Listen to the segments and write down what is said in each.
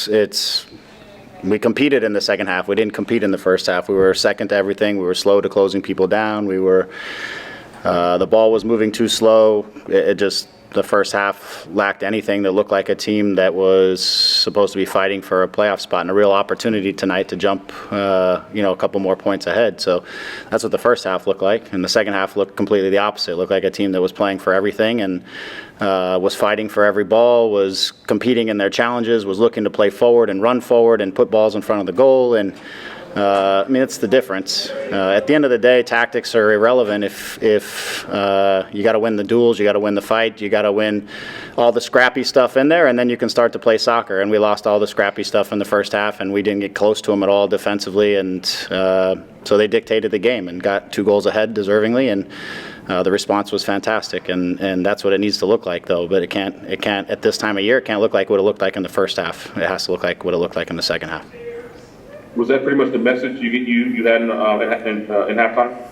we competed in the second half. We didn't compete in the first half. We were second to everything. We were slow to closing people down. The ball was moving too slow. The first half lacked anything that looked like a team that was supposed to be fighting for a playoff spot, and a real opportunity tonight to jump, a couple more points ahead. So that's what the first half looked like. And the second half looked completely the opposite. It looked like a team that was playing for everything and was fighting for every ball, was competing in their challenges, was looking to play forward and run forward and put balls in front of the goal. And it's the difference. At the end of the day, tactics are irrelevant if you got to win the duels, you got to win the fight, you got to win all the scrappy stuff in there, and then you can start to play soccer. And we lost all the scrappy stuff in the first half, and we didn't get close to them at all defensively, and so they dictated the game and got 2 goals ahead deservingly, and the response was fantastic, and that's what it needs to look like, though. But it can't at this time of year, it can't look like what it looked like in the first half. It has to look like what it looked like in the second half. Was that pretty much the message you had in halftime?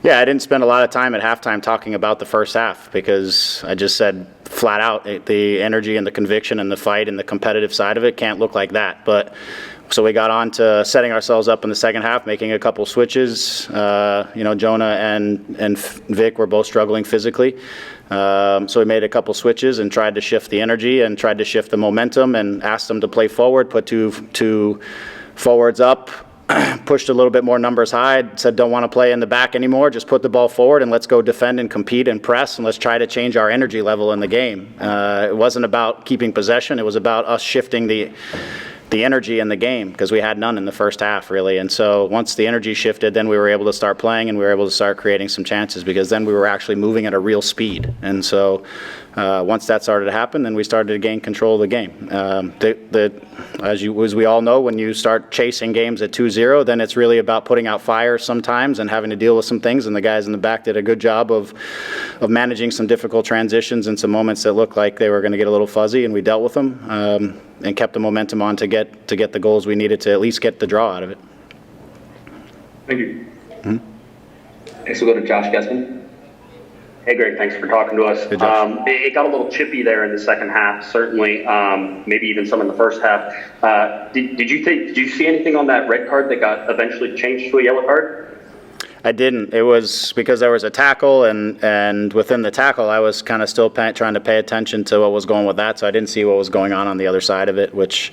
Yeah, I didn't spend a lot of time at halftime talking about the first half because I just said flat out the energy and the conviction and the fight and the competitive side of it can't look like that. But so we got on to setting ourselves up in the second half, making a couple switches. Jonah and Vic were both struggling physically. So we made a couple switches and tried to shift the energy and tried to shift the momentum and asked them to play forward, put two forwards up, pushed a little bit more numbers high, said don't want to play in the back anymore, just put the ball forward and let's go defend and compete and press and let's try to change our energy level in the game. It wasn't about keeping possession, it was about us shifting the energy in the game because we had none in the first half really. And so once the energy shifted, then we were able to start playing and we were able to start creating some chances because then we were actually moving at a real speed. And so once that started to happen, then we started to gain control of the game. As we all know, when you start chasing games at 2-0, then it's really about putting out fires sometimes and having to deal with some things. And the guys in the back did a good job of managing some difficult transitions and some moments that looked like they were going to get a little fuzzy, and we dealt with them and kept the momentum on to get the goals we needed to at least get the draw out of it. Thank you. Mm-hmm. Next we'll go to Josh Gessman. Hey, Greg, thanks for talking to us. It got a little chippy there in the second half, certainly, maybe even some in the first half. Did you see anything on that red card that got eventually changed to a yellow card? I didn't. It was because there was a tackle, and within the tackle, I was kind of still trying to pay attention to what was going with that, so I didn't see what was going on the other side of it, which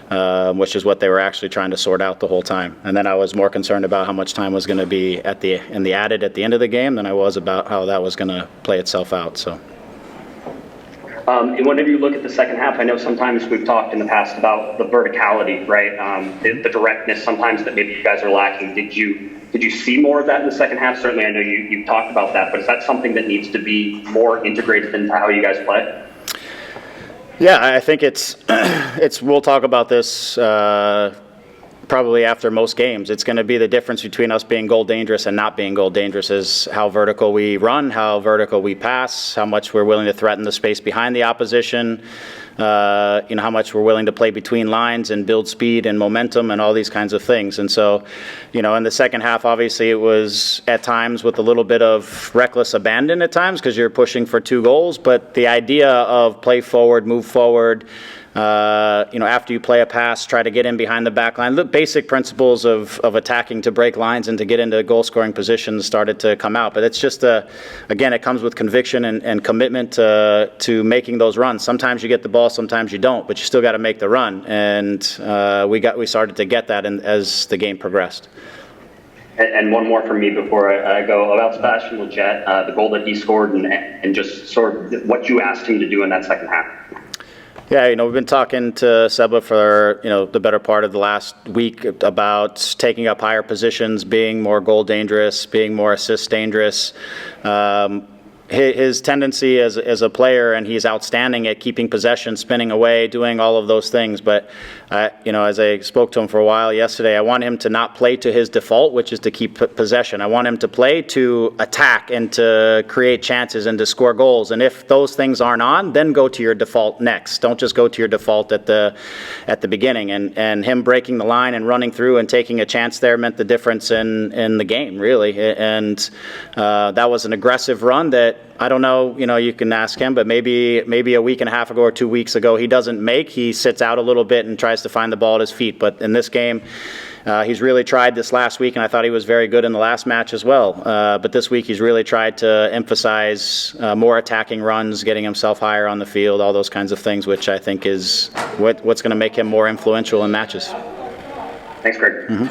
is what they were actually trying to sort out the whole time. And then I was more concerned about how much time was going to be in the added at the end of the game than I was about how that was going to play itself out. So. And whenever you look at the second half, I know sometimes we've talked in the past about the verticality, right? The directness sometimes that maybe you guys are lacking. Did you see more of that in the second half? Certainly, I know you've talked about that, but is that something that needs to be more integrated into how you guys play? Yeah, I think it's we'll talk about this probably after most games. It's going to be the difference between us being goal dangerous and not being goal dangerous is how vertical we run, how vertical we pass, how much we're willing to threaten the space behind the opposition, how much we're willing to play between lines and build speed and momentum and all these kinds of things. And so, in the second half, obviously it was at times with a little bit of reckless abandon at times because you're pushing for 2 goals. But the idea of play forward, move forward, after you play a pass, try to get in behind the back line. The basic principles of attacking to break lines and to get into goal-scoring positions started to come out. But it's just, again, it comes with conviction and commitment to making those runs. Sometimes you get the ball, sometimes you don't, but you still got to make the run. And we started to get that as the game progressed. And one more from me before I go about Sebastian Lletget, the goal that he scored and just sort of what you asked him to do in that second half. Yeah, we've been talking to Seba for, the better part of the last week about taking up higher positions, being more goal dangerous, being more assist dangerous. His tendency as a player, and he's outstanding at keeping possession, spinning away, doing all of those things. But, as I spoke to him for a while yesterday, I want him to not play to his default, which is to keep possession. I want him to play to attack and to create chances and to score goals. And if those things aren't on, then go to your default next. Don't just go to your default at the beginning. And him breaking the line and running through and taking a chance there meant the difference in the game, really. And that was an aggressive run that I don't know, you can ask him, but maybe a week and a half ago or 2 weeks ago, he doesn't make. He sits out a little bit and tries to find the ball at his feet. But in this game, he's really tried this last week, and I thought he was very good in the last match as well. But this week, he's really tried to emphasize more attacking runs, getting himself higher on the field, all those kinds of things, which I think is what's going to make him more influential in matches. Thanks, Greg. Mm-hmm.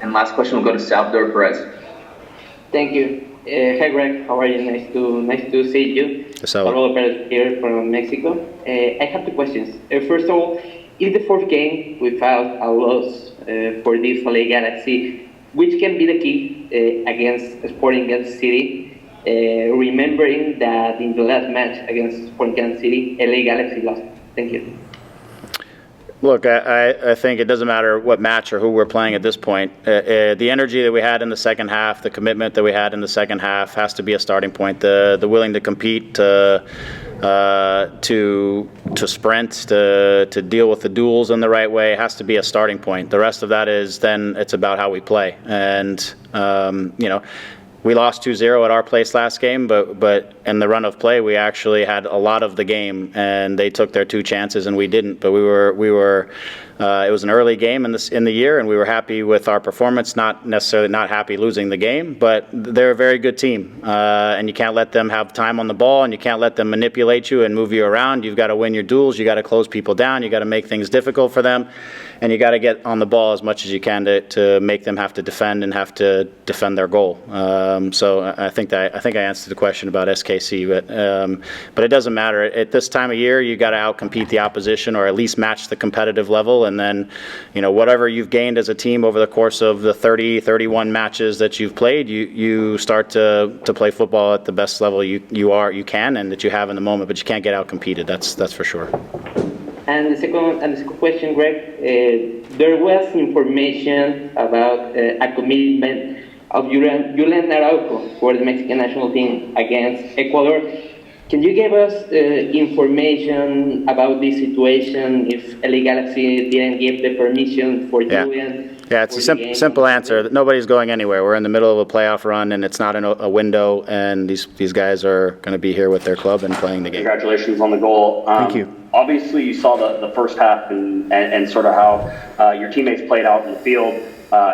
And last question will go to Salvador Perez. Thank you. Hi, Greg. How are you? Nice to see you. Salvador Perez here from Mexico. I have two questions. First of all, is the fourth game without a loss for this LA Galaxy, which can be the key against Sporting Kansas City, remembering that in the last match against Sporting Kansas City, LA Galaxy lost? Thank you. Look, I think it doesn't matter what match or who we're playing at this point. The energy that we had in the second half, the commitment that we had in the second half has to be a starting point. The willing to compete, to sprint, to deal with the duels in the right way has to be a starting point. The rest of that is then it's about how we play. And, we lost 2-0 at our place last game, but in the run of play, we actually had a lot of the game, and they took their 2 chances, and we didn't. But we were. It was an early game in the year, and we were happy with our performance. Not necessarily not happy losing the game, but they're a very good team, and you can't let them have time on the ball, and you can't let them manipulate you and move you around. You've got to win your duels. You got to close people down. You got to make things difficult for them. And you got to get on the ball as much as you can to make them have to defend and have to defend their goal. So I think I answered the question about SKC, but it doesn't matter. At this time of year, you got to outcompete the opposition or at least match the competitive level. And then, whatever you've gained as a team over the course of the 30, 31 matches that you've played, you start to play football at the best level you can and that you have in the moment. But you can't get outcompeted. That's for sure. And the second question, Greg, there was information about a commitment of Julian Araujo for the Mexican national team against Ecuador. Can you give us information about this situation if LA Galaxy didn't give the permission for Julian? Yeah, it's a simple answer. Nobody's going anywhere. We're in the middle of a playoff run, and it's not a window, and these guys are going to be here with their club and playing the game. Congratulations on the goal. Thank you. Obviously, you saw the first half and sort of how your teammates played out in the field.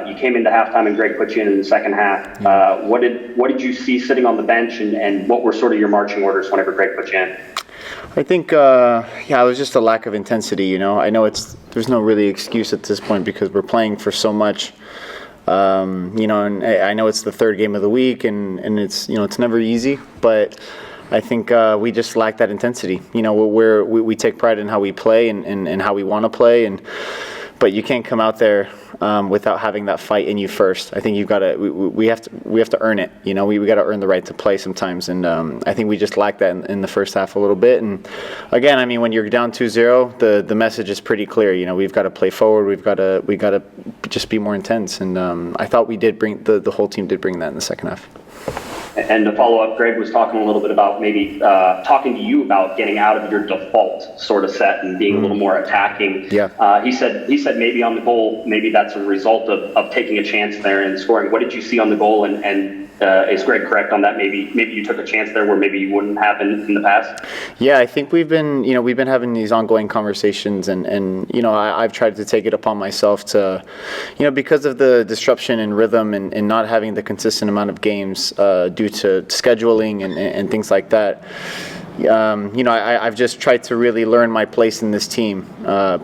You came into halftime, and Greg put you in the second half. Yeah. What did you see sitting on the bench, and what were sort of your marching orders whenever Greg put you in? I think, it was just a lack of intensity. I know there's no really excuse at this point because we're playing for so much. And I know it's the third game of the week, and it's it's never easy, but I think we just lack that intensity. We take pride in how we play and how we want to play, but you can't come out there without having that fight in you first. I think we have to earn it. We got to earn the right to play sometimes, and I think we just lacked that in the first half a little bit. And again, when you're down 2-0, the message is pretty clear. We've got to play forward. We got to just be more intense. And I thought we did bring the whole team did bring that in the second half. And to follow up, Greg was talking a little bit about maybe talking to you about getting out of your default sort of set and being a little more attacking. Yeah. He said maybe on the goal, maybe that's a result of taking a chance there and scoring. What did you see on the goal? And is Greg correct on that? Maybe you took a chance there where maybe you wouldn't have in the past. Yeah, I think we've been having these ongoing conversations, and I've tried to take it upon myself to, because of the disruption in rhythm and not having the consistent amount of games due to scheduling and things like that. I've just tried to really learn my place in this team,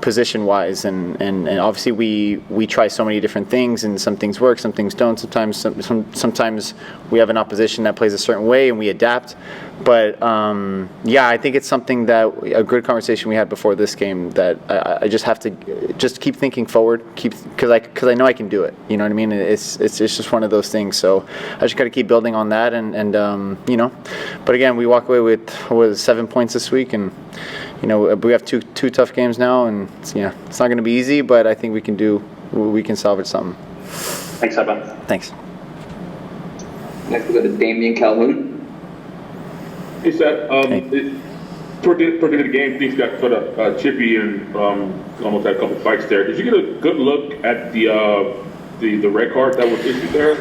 position-wise, and obviously we try so many different things, and some things work, some things don't. Sometimes we have an opposition that plays a certain way, and we adapt. But I think it's something that a good conversation we had before this game that I just have to just keep thinking forward, because I know I can do it. You know what I mean? It's just one of those things. So I just got to keep building on that, and But again, we walk away with 7 points this week, and we have two tough games now, and it's not going to be easy, but I think we can salvage something. Thanks, Seba. Thanks. Next we go to Damian Calhoun. Hey, Seth. Toward the end of the game, things got sort of chippy and almost had a couple fights there. Did you get a good look at the the red card that was issued there?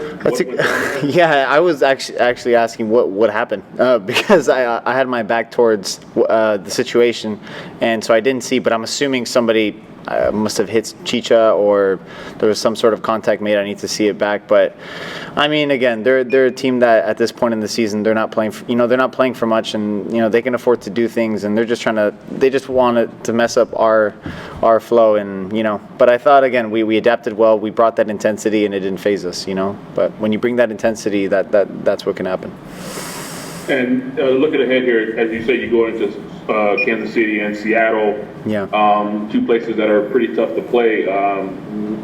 Yeah, I was actually asking what happened because I had my back towards the situation, and so I didn't see. But I'm assuming somebody must have hit Chicha, or there was some sort of contact made. I need to see it back. But I mean, again, they're a team that at this point in the season they're not playing. They're not playing for much, and they can afford to do things, and they're just they just want to mess up our flow, and But I thought again we adapted well. We brought that intensity, and it didn't phase us. But when you bring that intensity, that's what can happen. And looking ahead here, as you say, you go into Kansas City and Seattle, two places that are pretty tough to play.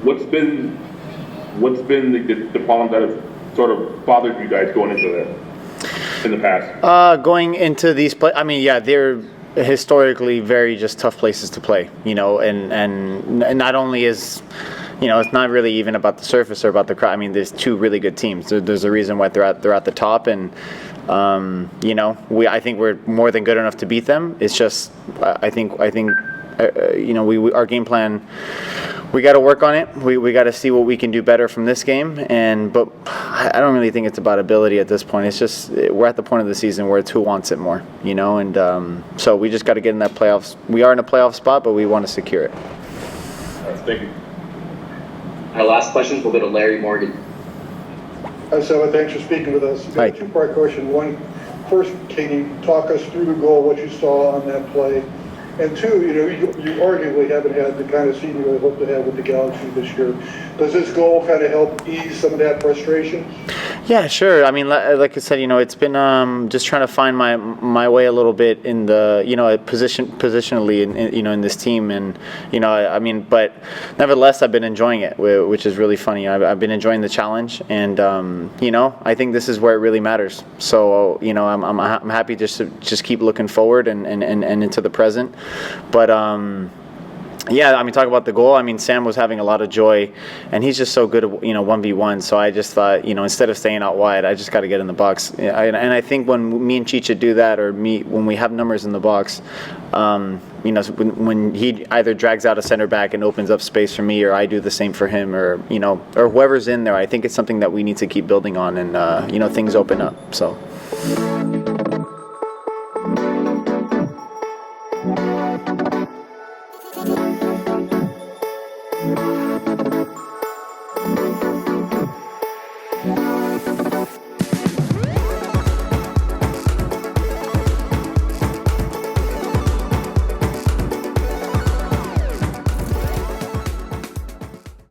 What's been the problem that have sort of bothered you guys going into that in the past? Going into these I mean, yeah, they're historically very just tough places to play. And not only is it's not really even about the surface or about the crowd. I mean, there's two really good teams. There's a reason why they're at the top, and I think we're more than good enough to beat them. It's just I think our game plan, we got to work on it. We got to see what we can do better from this game. But I don't really think it's about ability at this point. It's just we're at the point of the season where it's who wants it more, And so we just got to get in that playoffs. We are in a playoff spot, but we want to secure it. Thank you. Our last questions will go to Larry Morgan. Hi, Seba. Thanks for speaking with us. Hi. A two-part question. One, first, can you talk us through the goal, what you saw on that play? And two, you arguably haven't had the kind of season you hope to have with the Galaxy this year. Does this goal kind of help ease some of that frustration? Yeah, sure. I mean, like I said, it's been just trying to find my way a little bit in the positionally in this team, and I mean, but nevertheless, I've been enjoying it, which is really funny. I've been enjoying the challenge, and I think this is where it really matters. So I'm happy just to keep looking forward and into the present. But yeah, I mean, talk about the goal. I mean, Sam was having a lot of joy, and he's just so good at 1v1. So I just thought, instead of staying out wide, I just got to get in the box. And I think when me and Chicha do that, or when we have numbers in the box, when he either drags out a center back and opens up space for me, or I do the same for him, or whoever's in there, I think it's something that we need to keep building on, and things open up. So.